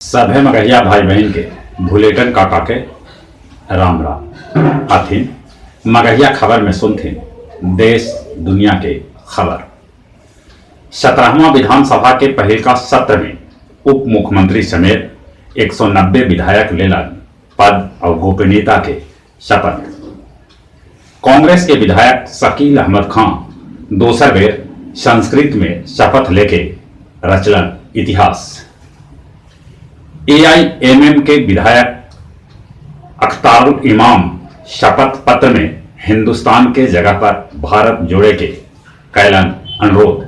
सभे मगहिया भाई बहन के भुलेटन काका के राम राम अथिन मगहिया खबर में सुनथिन देश दुनिया के खबर। 17वां विधानसभा के पहल का सत्र में उप मुख्यमंत्री समेत 190 विधायक लेलन पद और गोपनीयता के शपथ। कांग्रेस के विधायक शकील अहमद खान दोसर बेर संस्कृत में शपथ लेके रचलन इतिहास। एआईएमएम के विधायक अख्तारुल इमाम शपथ पत्र में हिंदुस्तान के जगह पर भारत जोड़े के कैलन अनुरोध।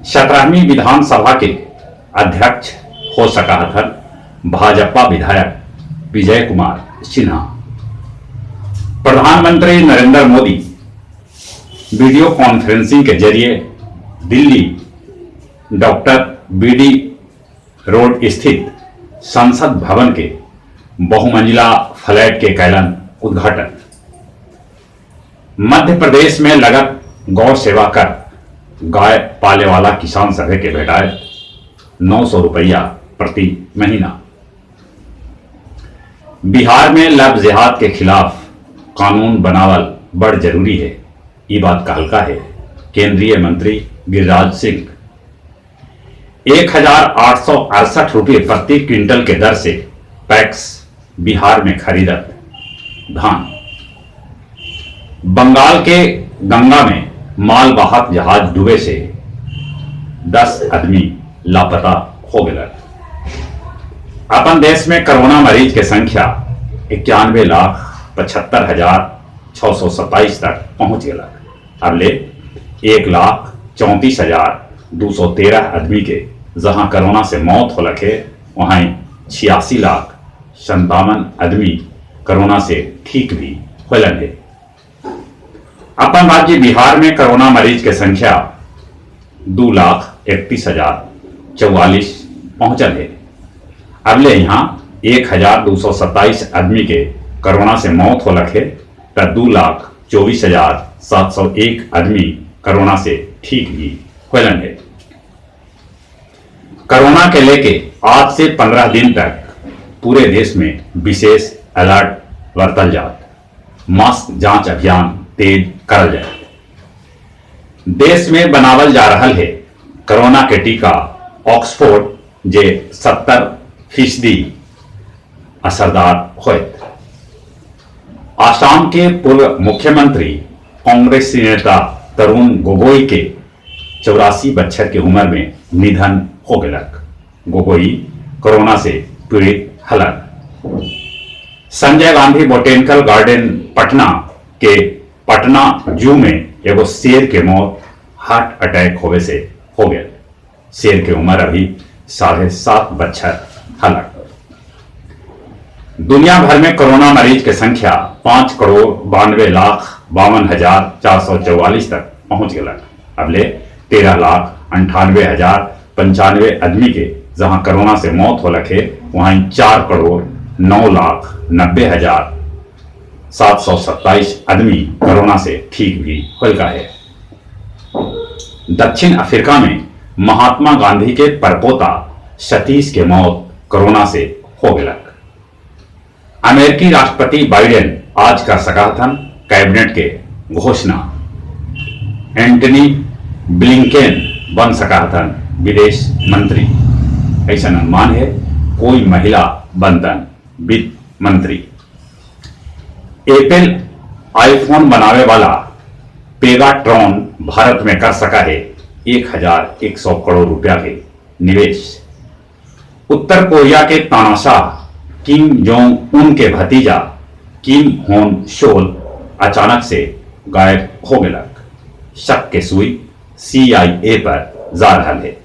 17वीं विधानसभा के अध्यक्ष हो सका था भाजपा विधायक विजय कुमार सिन्हा। प्रधानमंत्री नरेंद्र मोदी वीडियो कॉन्फ्रेंसिंग के जरिए दिल्ली डॉक्टर बीडी रोड स्थित संसद भवन के बहुमंजिला फ्लैट के कैलन उद्घाटन। मध्य प्रदेश में लगत गौ सेवा कर गाय पाले वाला किसान सभे के भेटाए 900 रुपया प्रति महीना। बिहार में लव जिहाद के खिलाफ कानून बनावल बड़ जरूरी है, ये बात कहलका है केंद्रीय मंत्री गिरिराज सिंह। 1868 रुपये प्रति क्विंटल के दर से पैक्स बिहार में खरीदत धान। बंगाल के गंगा में मालवाहक जहाज डूबे से 10 आदमी लापता हो गए। अपन देश में कोरोना मरीज की संख्या 91,75,627 तक पहुंच गया। अब ले 1,34,213 आदमी के जहां कोरोना से मौत हो लगे वहीं 86,57,000 आदमी कोरोना से ठीक भी होलन है। अपन राज्य बिहार में कोरोना मरीज की संख्या 2,31,044 पहुंचल है। अब ले यहाँ 1,227 आदमी के कोरोना से मौत हो लगे तो 2,24,701 आदमी कोरोना से ठीक भी होलन है। कोरोना के लेके आज से 15 दिन तक पूरे देश में विशेष अलर्ट बरतल जात। मास्क जांच अभियान तेज करल जाए। देश में बनावल जा रहा है कोरोना के टीका ऑक्सफोर्ड जे 70% असरदार होत। आसाम के पूर्व मुख्यमंत्री कांग्रेसी नेता तरुण गोगोई के 84 बछर की उम्र में निधन हो गया। गोगोई कोरोना से पीड़ित हलन। संजय गांधी बोटेनिकल गार्डन पटना के पटना जू में एगो शेर के मौत हार्ट अटैक होवे से हो गया। शेर की उम्र अभी 7.5 बछर हलन। दुनिया भर में कोरोना मरीज की संख्या 5,92,52,444 तक पहुंच गया। अब ले 13,98,095 आदमी के जहां कोरोना से मौत हो लगे वहीं 4,09,90,727 आदमी कोरोना से ठीक भी हो गया है। दक्षिण अफ्रीका में महात्मा गांधी के परपोता सतीश के मौत कोरोना से हो गया। अमेरिकी राष्ट्रपति बाइडेन आज कर सका था कैबिनेट के घोषणा। एंटनी ब्लिंकेन बन सका था विदेश मंत्री। ऐसा अनुमान है कोई महिला बनतन वित्त मंत्री। एप्पल आईफोन बनावे वाला पेगाट्रॉन भारत में कर सका है 1,100 करोड़ रुपया के निवेश। उत्तर कोरिया के तानाशाह किम जोंग उन के भतीजा किम होन शोल अचानक से गायब हो गया। शक के सुई CIA पर जा रहा है।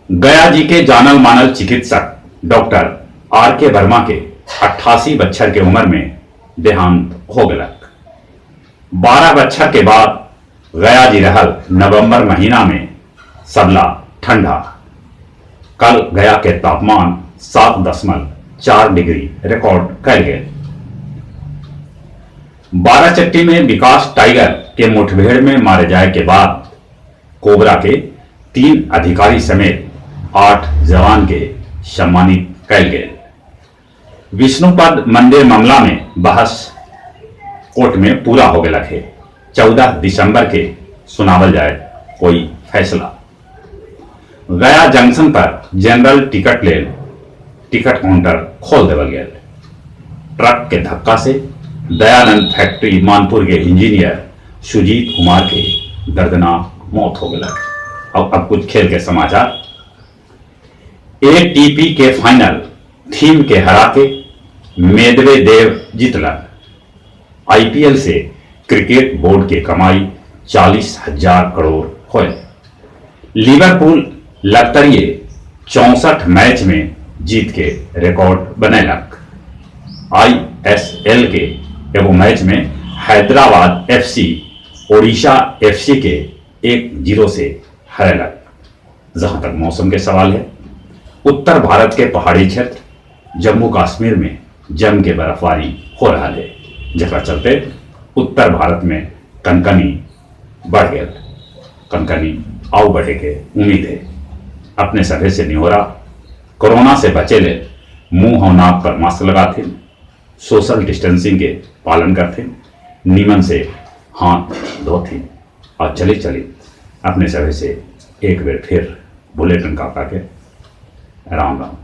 गया जी के जानल मानल चिकित्सक डॉक्टर RK वर्मा के 88 बछर के उम्र में देहांत हो गया। 12 बछर के बाद गया जी रहल नवंबर महीना में सबला ठंडा। कल गया के तापमान 7.4 डिग्री रिकॉर्ड कर गए। बाराचट्टी में विकास टाइगर के मुठभेड़ में मारे जाए के बाद कोबरा के 3 अधिकारी समेत 8 जवान के सम्मानित कल गए। विष्णुपद मंदिर मामला में बहस कोर्ट में पूरा हो गया है। 14 दिसंबर के सुनावल जाए कोई फैसला। गया जंक्शन पर जनरल टिकट लेन टिकट काउंटर खोल देवल गया। ट्रक के धक्का से दयानंद फैक्ट्री मानपुर के इंजीनियर सुजीत कुमार के दर्दनाक मौत हो गया। अब कुछ खेल के समाचार। एटीपी के फाइनल थीम के हरा के मेदवेदेव जीतलन। आईपीएल से क्रिकेट बोर्ड के कमाई 40,000 करोड़ हुए। लिवरपूल लगतरिए 64 मैच में जीत के रिकॉर्ड बनेलक। आईएसएल के एगो मैच में हैदराबाद एफसी ओडिशा एफसी के 1-0 से हरेलक। जहां तक मौसम के सवाल है, उत्तर भारत के पहाड़ी क्षेत्र जम्मू कश्मीर में जम के बर्फबारी हो रहा है, जरा चलते उत्तर भारत में कनकनी बढ़ गया। कनकनी आउ बढ़े के उम्मीद है। अपने सभे से निहोरा, कोरोना से बचे ले मुंह और नाक पर मास्क लगाते, सोशल डिस्टेंसिंग के पालन करते, नीमन से हाथ धोते और चली चली अपने सभे से एक बार फिर बुलेटिन काका के राम राम।